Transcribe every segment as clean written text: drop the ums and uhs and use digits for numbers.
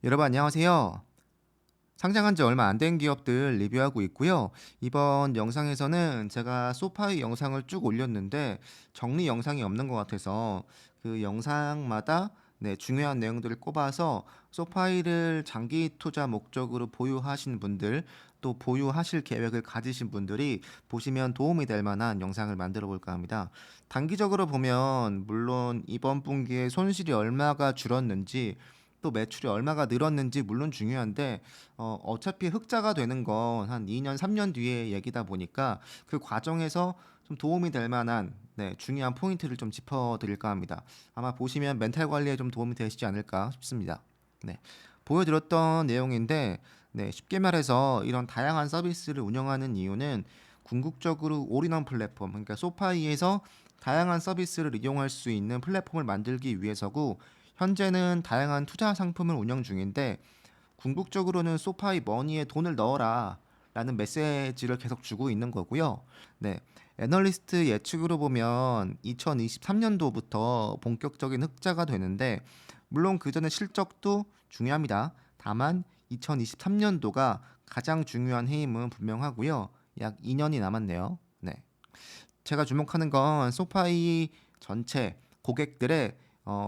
여러분 안녕하세요. 상장한 지 얼마 안 된 기업들 리뷰하고 있고요. 이번 영상에서는 제가 소파이 영상을 쭉 올렸는데 정리 영상이 없는 것 같아서 그 영상마다 중요한 내용들을 꼽아서 소파이를 장기 투자 목적으로 보유하신 분들 또 보유하실 계획을 가지신 분들이 보시면 도움이 될 만한 영상을 만들어 볼까 합니다. 단기적으로 보면 물론 이번 분기에 손실이 얼마가 줄었는지 또 매출이 얼마가 늘었는지 물론 중요한데 어차피 흑자가 되는 건 한 2년, 3년 뒤의 얘기다 보니까 그 과정에서 좀 도움이 될 만한 중요한 포인트를 좀 짚어드릴까 합니다. 아마 보시면 멘탈 관리에 좀 도움이 되시지 않을까 싶습니다. 네, 보여드렸던 내용인데 쉽게 말해서 이런 다양한 서비스를 운영하는 이유는 궁극적으로 올인원 플랫폼, 그러니까 소파이에서 다양한 서비스를 이용할 수 있는 플랫폼을 만들기 위해서고 현재는 다양한 투자 상품을 운영 중인데 궁극적으로는 소파이 머니에 돈을 넣어라 라는 메시지를 계속 주고 있는 거고요. 네. 애널리스트 예측으로 보면 2023년도부터 본격적인 흑자가 되는데 물론 그 전에 실적도 중요합니다. 다만 2023년도가 가장 중요한 해임은 분명하고요. 약 2년이 남았네요. 네. 제가 주목하는 건 소파이 전체 고객들의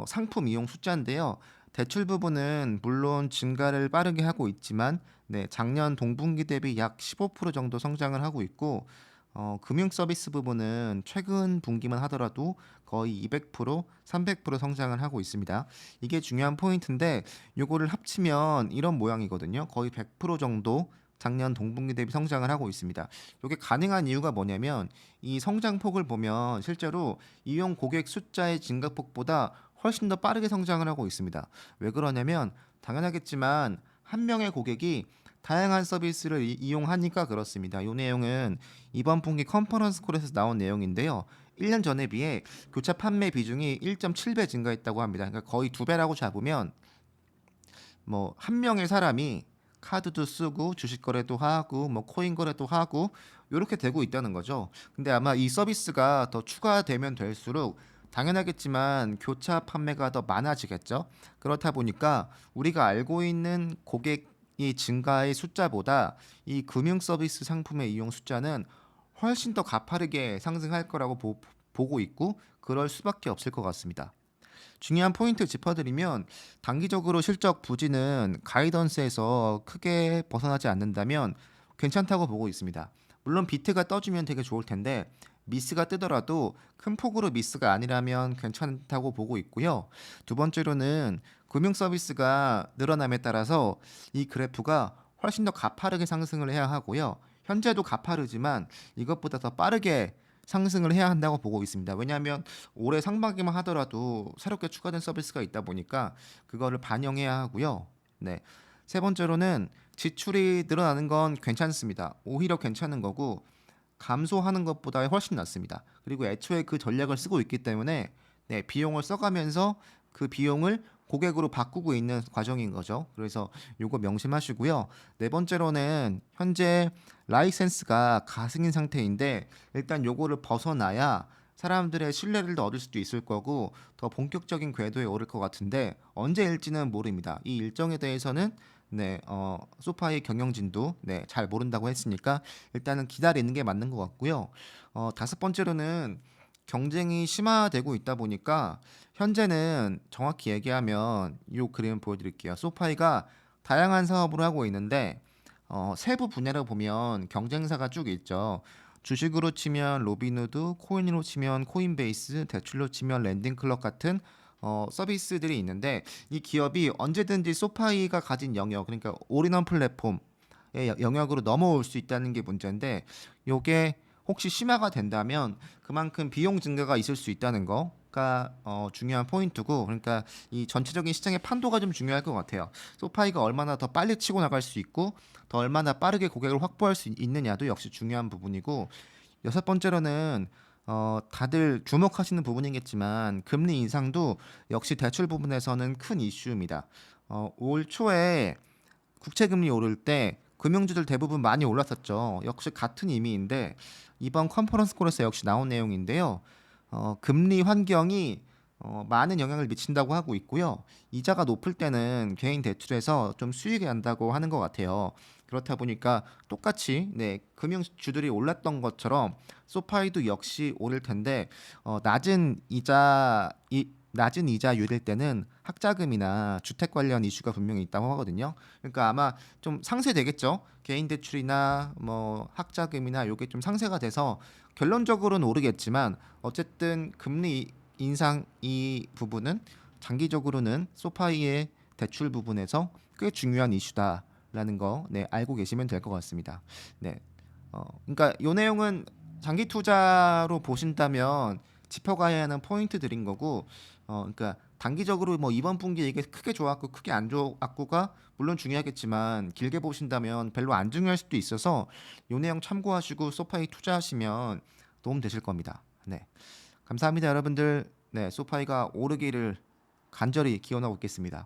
상품 이용 숫자인데요. 대출 부분은 물론 증가를 빠르게 하고 있지만 작년 동분기 대비 약 15% 정도 성장을 하고 있고 금융 서비스 부분은 최근 분기만 하더라도 거의 200%, 300% 성장을 하고 있습니다. 이게 중요한 포인트인데 요거를 합치면 이런 모양이거든요. 거의 100% 정도 작년 동분기 대비 성장을 하고 있습니다. 이게 가능한 이유가 뭐냐면 이 성장폭을 보면 실제로 이용 고객 숫자의 증가폭보다 훨씬 더 빠르게 성장을 하고 있습니다. 왜 그러냐면 당연하겠지만 한 명의 고객이 다양한 서비스를 이용하니까 그렇습니다. 이 내용은 이번 분기 컨퍼런스 콜에서 나온 내용인데요. 1년 전에 비해 교차 판매 비중이 1.7배 증가했다고 합니다. 그러니까 거의 두 배라고 잡으면 뭐 한 명의 사람이 카드도 쓰고 주식 거래도 하고 뭐 코인 거래도 하고 이렇게 되고 있다는 거죠. 근데 아마 이 서비스가 더 추가되면 될수록 당연하겠지만 교차 판매가 더 많아지겠죠. 그렇다 보니까 우리가 알고 있는 고객이 증가의 숫자보다 이 금융 서비스 상품의 이용 숫자는 훨씬 더 가파르게 상승할 거라고 보고 있고 그럴 수밖에 없을 것 같습니다. 중요한 포인트 짚어드리면 단기적으로 실적 부진은 가이던스에서 크게 벗어나지 않는다면 괜찮다고 보고 있습니다. 물론 비트가 떠주면 되게 좋을 텐데 미스가 뜨더라도 큰 폭으로 미스가 아니라면 괜찮다고 보고 있고요. 두 번째로는 금융 서비스가 늘어남에 따라서 이 그래프가 훨씬 더 가파르게 상승을 해야 하고요. 현재도 가파르지만 이것보다 더 빠르게 상승을 해야 한다고 보고 있습니다. 왜냐하면 올해 상반기만 하더라도 새롭게 추가된 서비스가 있다 보니까 그거를 반영해야 하고요. 네. 세 번째로는 지출이 늘어나는 건 괜찮습니다. 오히려 괜찮은 거고 감소하는 것보다 훨씬 낫습니다. 그리고 애초에 그 전략을 쓰고 있기 때문에 비용을 써가면서 그 비용을 고객으로 바꾸고 있는 과정인 거죠. 그래서 요거 명심하시고요. 네 번째로는 현재 라이센스가 가승인 상태인데 일단 요거를 벗어나야 사람들의 신뢰를 더 얻을 수도 있을 거고 더 본격적인 궤도에 오를 것 같은데 언제일지는 모릅니다. 이 일정에 대해서는 소파의 경영진도 잘 모른다고 했으니까 일단은 기다리는 게 맞는 것 같고요. 다섯 번째로는 경쟁이 심화되고 있다 보니까 현재는 정확히 얘기하면 이 그림 보여드릴게요. 소파이가 다양한 사업을 하고 있는데 세부 분야로 보면 경쟁사가 쭉 있죠. 주식으로 치면 로빈후드, 코인으로 치면 코인베이스, 대출로 치면 랜딩클럽 같은 서비스들이 있는데 이 기업이 언제든지 소파이가 가진 영역, 그러니까 올인원 플랫폼의 영역으로 넘어올 수 있다는 게 문제인데 요게 혹시 심화가 된다면 그만큼 비용 증가가 있을 수 있다는 거가 중요한 포인트고 그러니까 이 전체적인 시장의 판도가 좀 중요할 것 같아요. 소파이가 얼마나 더 빨리 치고 나갈 수 있고 더 얼마나 빠르게 고객을 확보할 수 있느냐도 역시 중요한 부분이고 여섯 번째로는 다들 주목하시는 부분이겠지만 금리 인상도 역시 대출 부분에서는 큰 이슈입니다. 올 초에 국채 금리 오를 때 금융주들 대부분 많이 올랐었죠. 역시 같은 의미인데 이번 컨퍼런스 콜에서 역시 나온 내용인데요. 금리 환경이 많은 영향을 미친다고 하고 있고요. 이자가 높을 때는 개인 대출에서 좀 수익이 난다고 하는 것 같아요. 그렇다 보니까 똑같이 네, 금융주들이 올랐던 것처럼 소파이도 역시 오를 텐데 낮은 이자율일 때는 학자금이나 주택 관련 이슈가 분명히 있다고 하거든요. 그러니까 아마 좀 상쇄되겠죠. 개인 대출이나 뭐 학자금이나 요게 좀 상쇄가 돼서 결론적으로는 오르겠지만 어쨌든 금리 인상 이 부분은 장기적으로는 소파이의 대출 부분에서 꽤 중요한 이슈다라는 거 네, 알고 계시면 될 것 같습니다. 네. 그러니까 요 내용은 장기 투자로 보신다면 짚어가야 하는 포인트들인 거고 그러니까 단기적으로 뭐 이번 분기에 이게 크게 좋았고 크게 안 좋았고가 물론 중요하겠지만 길게 보신다면 별로 안 중요할 수도 있어서 요 내용 참고하시고 소파이 투자하시면 도움 되실 겁니다. 네. 감사합니다, 여러분들. 네, 소파이가 오르기를 간절히 기원하고 있겠습니다.